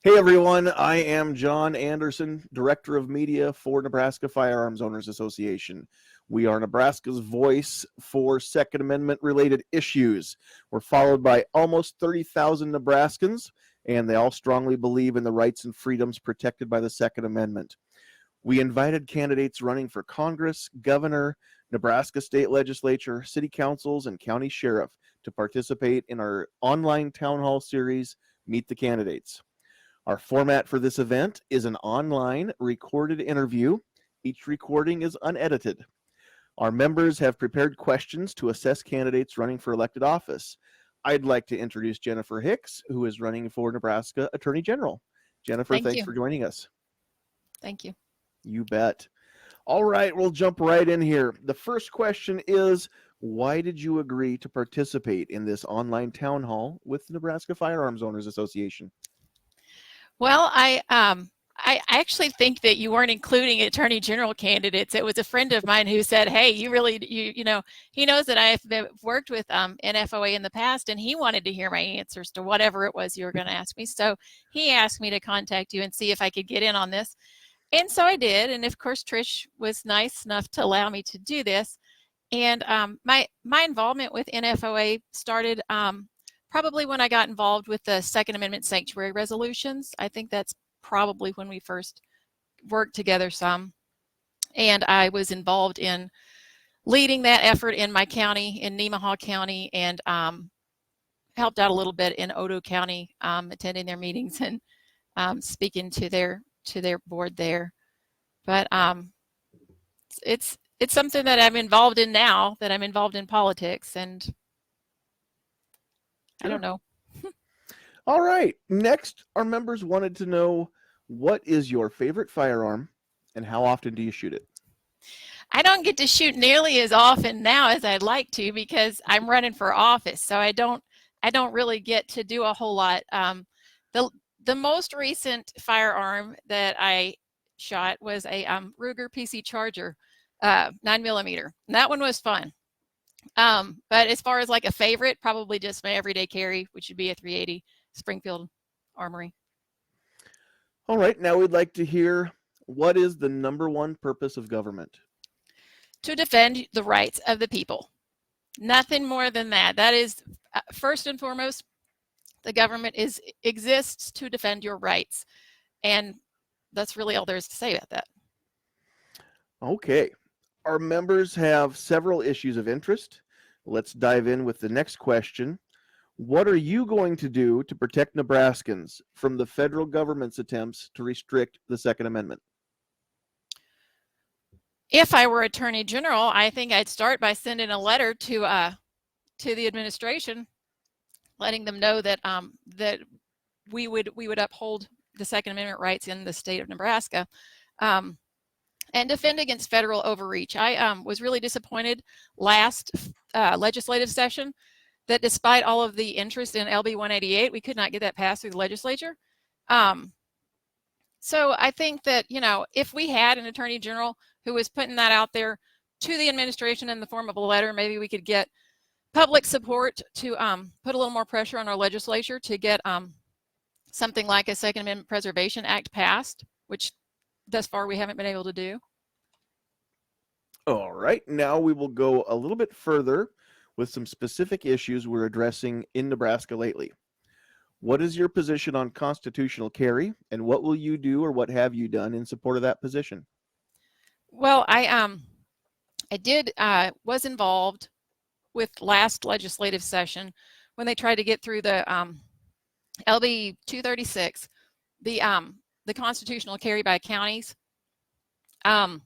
Hey everyone, I am John Anderson, Director of Media for Nebraska Firearms Owners Association. We are Nebraska's voice for Second Amendment related issues. We're followed by almost 30,000 Nebraskans, and they all strongly believe in the rights and freedoms protected by the Second Amendment. We invited candidates running for Congress, governor, Nebraska State Legislature, city councils, and county sheriff to participate in our Online Townhall Series, Meet the Candidates. Our format for this event is an online recorded interview. Each recording is unedited. Our members have prepared questions to assess candidates running for elected office. I'd like to introduce Jennifer Hicks, who is running for Nebraska Attorney General. Jennifer, thanks for joining us. Thank you. You bet. All right, we'll jump right in here. The first question is, why did you agree to participate in this online town hall with the Nebraska Firearms Owners Association? Well, I actually think that you weren't including attorney general candidates. It was a friend of mine who said, hey, you know, he knows that I've worked with NFOA in the past, and he wanted to hear my answers to whatever it was you were going to ask me. So he asked me to contact you and see if I could get in on this. And so I did. And of course, Trish was nice enough to allow me to do this. And my involvement with NFOA started probably when I got involved with the Second Amendment sanctuary resolutions. I think that's probably when we first worked together some. And I was involved in leading that effort in my county, in Nemaha County, and helped out a little bit in Odo County, attending their meetings and speaking to their board there. But it's something that I'm involved in now, that I'm involved in politics, and I don't know. All right. Next, our members wanted to know, what is your favorite firearm and how often do you shoot it? I don't get to shoot nearly as often now as I'd like to because I'm running for office. So I don't really get to do a whole lot. The most recent firearm that I shot was a Ruger PC Charger, 9mm. And that one was fun. But as far as like a favorite, probably just my everyday carry, which would be a 380 Springfield Armory. All right, now we'd like to hear, what is the number one purpose of government? To defend the rights of the people. Nothing more than that. That is, first and foremost, the government exists to defend your rights. And that's really all there is to say about that. Okay. Our members have several issues of interest. Let's dive in with the next question. What are you going to do to protect Nebraskans from the federal government's attempts to restrict the Second Amendment? If I were Attorney General, I think I'd start by sending a letter to the administration, letting them know that that we would uphold the Second Amendment rights in the state of Nebraska. And defend against federal overreach. I was really disappointed last legislative session that despite all of the interest in LB 188, we could not get that passed through the legislature. So I think that, you know, if we had an attorney general who was putting that out there to the administration in the form of a letter, maybe we could get public support to put a little more pressure on our legislature to get something like a Second Amendment Preservation Act passed, which thus far we haven't been able to do. All right, now we will go a little bit further with some specific issues we're addressing in Nebraska lately. What is your position on constitutional carry, and what will you do or what have you done in support of that position? Well, I was involved with last legislative session when they tried to get through the LB 236, the constitutional carry by counties. That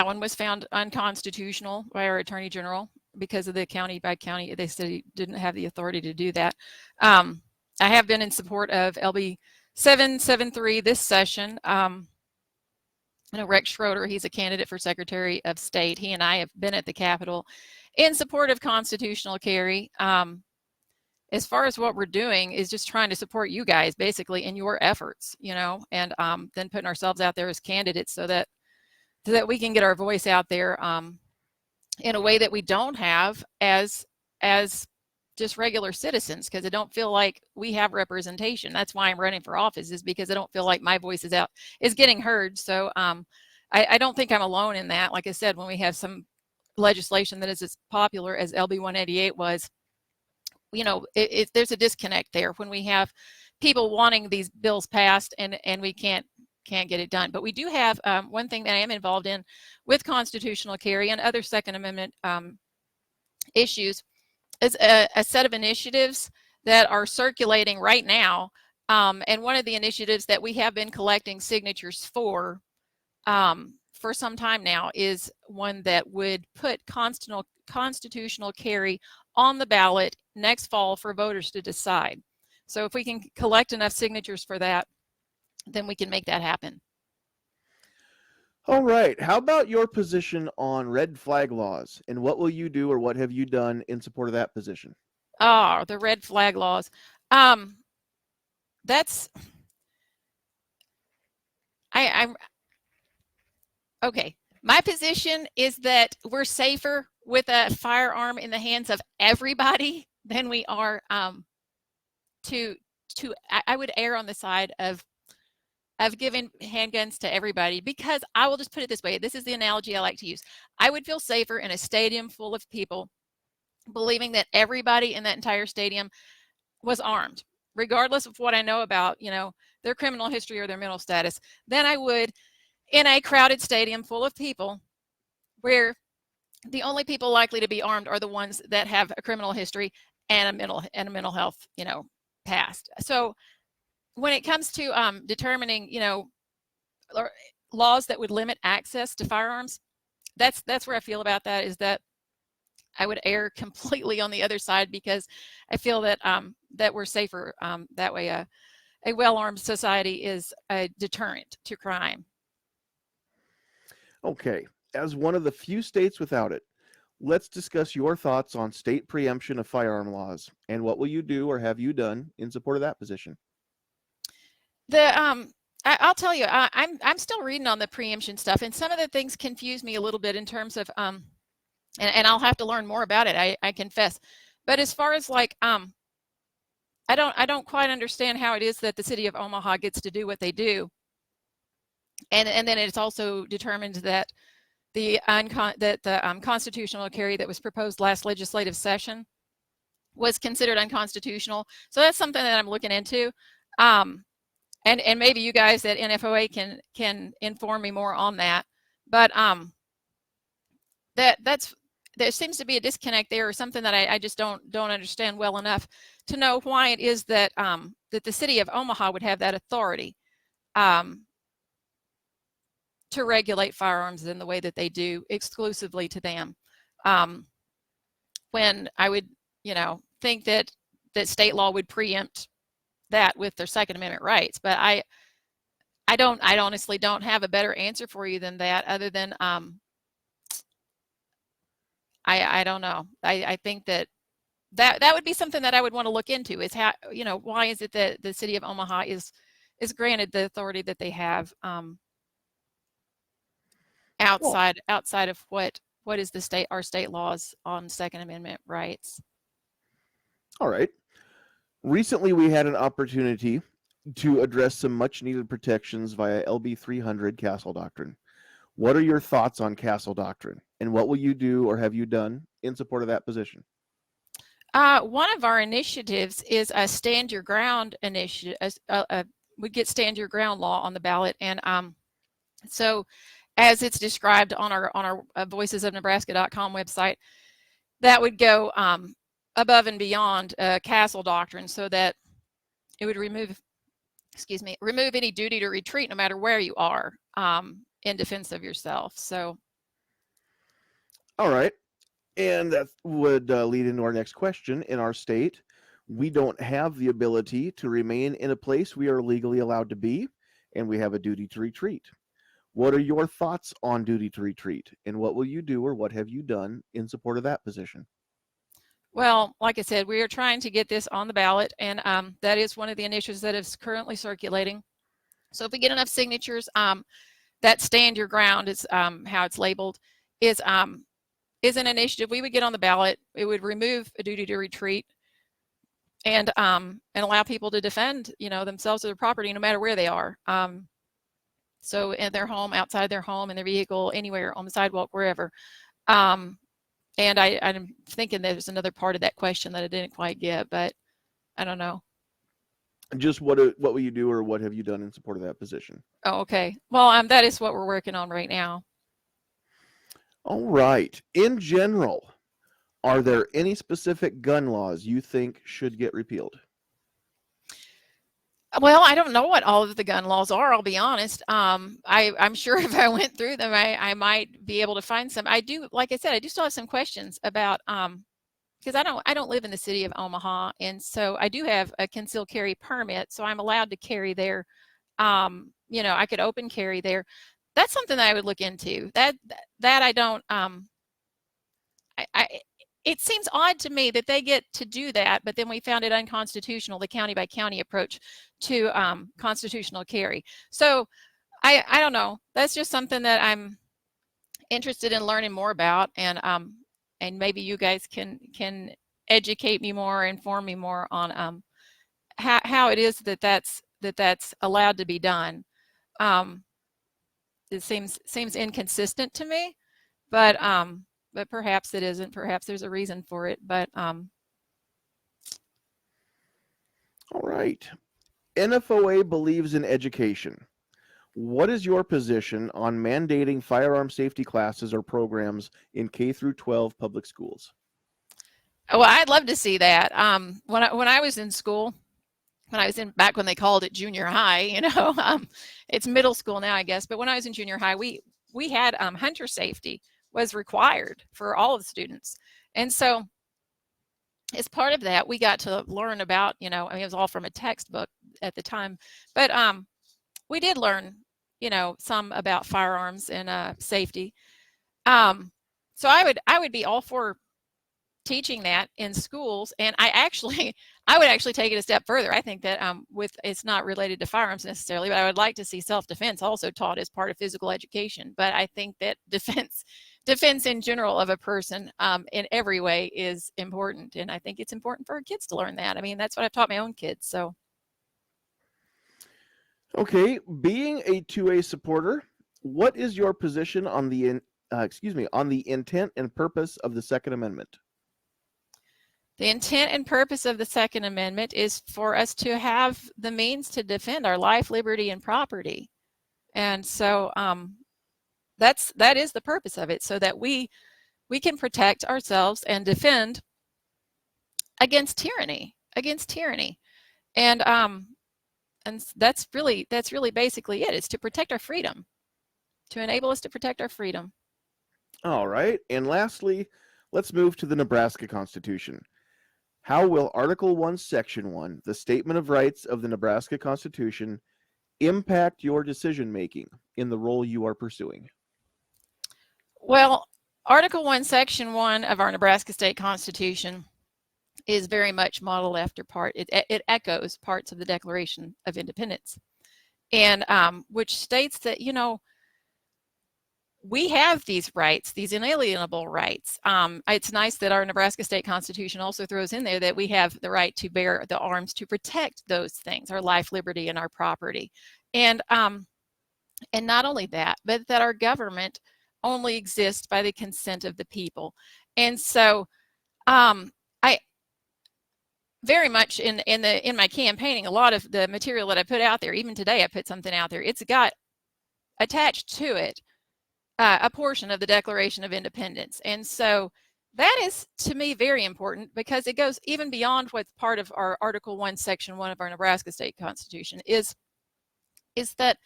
one was found unconstitutional by our Attorney General because of the county by county. They said he didn't have the authority to do that. I have been in support of LB 773 this session. I know Rex Schroeder, he's a candidate for Secretary of State. He and I have been at the Capitol in support of constitutional carry. As far as what we're doing is just trying to support you guys basically in your efforts, you know, and then putting ourselves out there as candidates so that we can get our voice out there in a way that we don't have as just regular citizens, because I don't feel like we have representation. That's why I'm running for office, is because I don't feel like my voice is getting heard. So I don't think I'm alone in that. Like I said, when we have some legislation that is as popular as LB 188 was, there's a disconnect there when we have people wanting these bills passed and we can't get it done. But we do have one thing that I am involved in with constitutional carry and other Second Amendment issues is a set of initiatives that are circulating right now. And one of the initiatives that we have been collecting signatures for some time now is one that would put constitutional carry on the ballot next fall for voters to decide. So if we can collect enough signatures for that, then we can make that happen. All right. How about your position on red flag laws, and what will you do or what have you done in support of that position? Oh, the red flag laws. That's I'm okay. My position is that we're safer with a firearm in the hands of everybody than we are I would err on the side of giving handguns to everybody, because I will just put it this way. This is the analogy I like to use. I would feel safer in a stadium full of people believing that everybody in that entire stadium was armed, regardless of what I know about, their criminal history or their mental status, than I would in a crowded stadium full of people where the only people likely to be armed are the ones that have a criminal history and a mental health, past. So when it comes to determining, laws that would limit access to firearms, that's where I feel about that, is that I would err completely on the other side, because I feel that that we're safer that way. A well-armed society is a deterrent to crime. Okay. As one of the few states without it, let's discuss your thoughts on state preemption of firearm laws, and what will you do or have you done in support of that position? I'll tell you, I'm still reading on the preemption stuff, and some of the things confuse me a little bit in terms of and I'll have to learn more about it. I confess, but as far as like I don't quite understand how it is that the city of Omaha gets to do what they do, and then it's also determined that the constitutional carry that was proposed last legislative session was considered unconstitutional. So that's something that I'm looking into. And maybe you guys at NFOA can inform me more on that. But there seems to be a disconnect there, or something that I just don't understand well enough to know why it is that that the city of Omaha would have that authority to regulate firearms in the way that they do, exclusively to them. When I would, think that state law would preempt that with their Second Amendment rights. But I honestly don't have a better answer for you than that, other than I don't know. I think that would be something that I would want to look into, is how, why is it that the city of Omaha is granted the authority that they have outside of what is our state laws on Second Amendment rights. All right. Recently, we had an opportunity to address some much needed protections via LB 300 Castle Doctrine. What are your thoughts on Castle Doctrine, and what will you do or have you done in support of that position? One of our initiatives is a Stand Your Ground initiative. We get Stand Your Ground law on the ballot, and so as it's described on our voicesofnebraska.com website, that would go above and beyond Castle Doctrine, so that it would remove any duty to retreat, no matter where you are, in defense of yourself. So, all right, and that would lead into our next question. In our state, we don't have the ability to remain in a place we are legally allowed to be, and we have a duty to retreat. What are your thoughts on duty to retreat, and what will you do or what have you done in support of that position? Well, like I said, we are trying to get this on the ballot, and that is one of the initiatives that is currently circulating. So if we get enough signatures, that Stand Your Ground is how it's labeled, is an initiative we would get on the ballot. It would remove a duty to retreat, and allow people to defend, themselves or their property no matter where they are. So in their home, outside their home, in their vehicle, anywhere, on the sidewalk, wherever. And I'm thinking there's another part of that question that I didn't quite get, but I don't know. Just what will you do, or what have you done in support of that position? Oh, okay. Well, that is what we're working on right now. All right. In general, are there any specific gun laws you think should get repealed? Well, I don't know what all of the gun laws are, I'll be honest. I'm sure if I went through them, I might be able to find some. I do, like I said, I do still have some questions about, because I don't live in the city of Omaha, and so I do have a concealed carry permit, so I'm allowed to carry there. I could open carry there. That's something that I would look into. That I don't. It seems odd to me that they get to do that, but then we found it unconstitutional, the county by county approach to constitutional carry. So I don't know. That's just something that I'm interested in learning more about, and maybe you guys can educate me more, inform me more on how it is that's allowed to be done. It seems inconsistent to me, but perhaps it isn't. Perhaps there's a reason for it. But all right. NFOA believes in education. What is your position on mandating firearm safety classes or programs in K through 12 public schools? Well, I'd love to see that. When I was in school, back when they called it junior high, it's middle school now, I guess. But when I was in junior high, we had hunter safety was required for all of the students. And so as part of that, we got to learn about, it was all from a textbook at the time, but we did learn, some about firearms and safety. So I would be all for teaching that in schools, and I would actually take it a step further. I think that it's not related to firearms necessarily, but I would like to see self-defense also taught as part of physical education. But I think that defense in general of a person in every way is important, and I think it's important for our kids to learn that. I mean, that's what I've taught my own kids. So okay, being a 2A supporter, what is your position on the intent and purpose of the Second Amendment? The intent and purpose of the Second Amendment is for us to have the means to defend our life, liberty, and property. And so that is the purpose of it, so that we can protect ourselves and defend against tyranny. And that's really basically it. It's to protect our freedom, to enable us to protect our freedom. All right. And lastly, let's move to the Nebraska Constitution. How will Article 1, Section 1, the Statement of Rights of the Nebraska Constitution, impact your decision-making in the role you are pursuing? Well, Article 1, Section 1 of our Nebraska State Constitution is very much modeled after it echoes parts of the Declaration of Independence, and which states that, we have these rights, these inalienable rights. It's nice that our Nebraska State Constitution also throws in there that we have the right to bear the arms to protect those things, our life, liberty, and our property. And not only that, but that our government only exists by the consent of the people. And so I very much in my campaigning, a lot of the material that I put out there, even today I put something out there, it's got attached to it a portion of the Declaration of Independence. And so that is, to me, very important, because it goes even beyond what's part of our Article 1, Section 1 of our Nebraska State Constitution, is that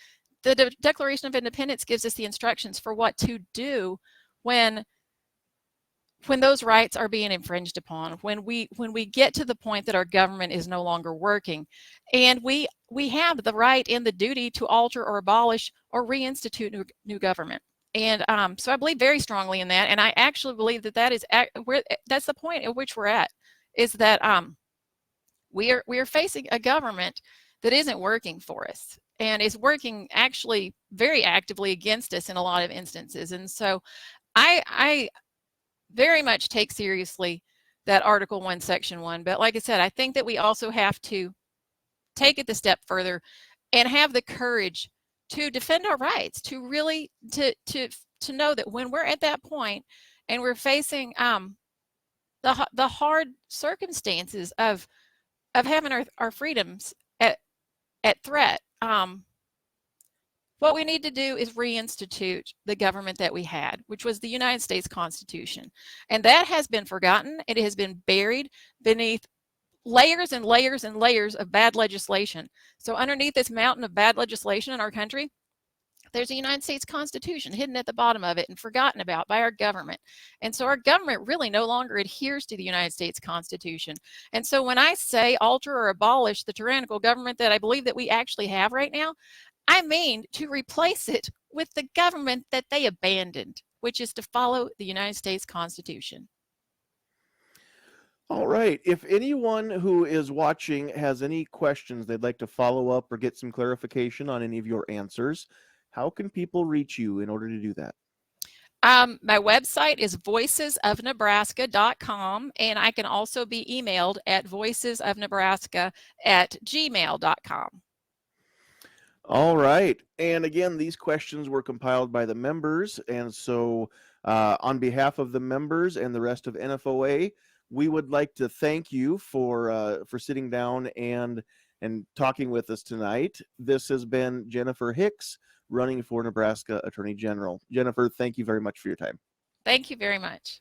the Declaration of Independence gives us the instructions for what to do when those rights are being infringed upon, when we get to the point that our government is no longer working, and we have the right and the duty to alter or abolish or reinstitute new government. And so I believe very strongly in that, and I actually believe that's the point at which we're at, is that we are facing a government that isn't working for us and is working actually very actively against us in a lot of instances. And so I very much take seriously that Article 1, Section 1. But like I said, I think that we also have to take it a step further and have the courage to defend our rights, to really to know that when we're at that point and we're facing the hard circumstances of having our freedoms at threat, what we need to do is reinstitute the government that we had, which was the United States Constitution. And that has been forgotten. It has been buried beneath layers and layers and layers of bad legislation. So underneath this mountain of bad legislation in our country, there's a United States Constitution hidden at the bottom of it and forgotten about by our government. And so our government really no longer adheres to the United States Constitution. And so when I say alter or abolish the tyrannical government that I believe that we actually have right now, I mean to replace it with the government that they abandoned, which is to follow the United States Constitution. All right. If anyone who is watching has any questions they'd like to follow up or get some clarification on any of your answers, how can people reach you in order to do that? My website is voicesofnebraska.com, and I can also be emailed at voicesofnebraska@gmail.com. All right. And again, these questions were compiled by the members. And so on behalf of the members and the rest of NFOA, we would like to thank you for sitting down and talking with us tonight. This has been Jennifer Hicks, running for Nebraska Attorney General. Jennifer, thank you very much for your time. Thank you very much.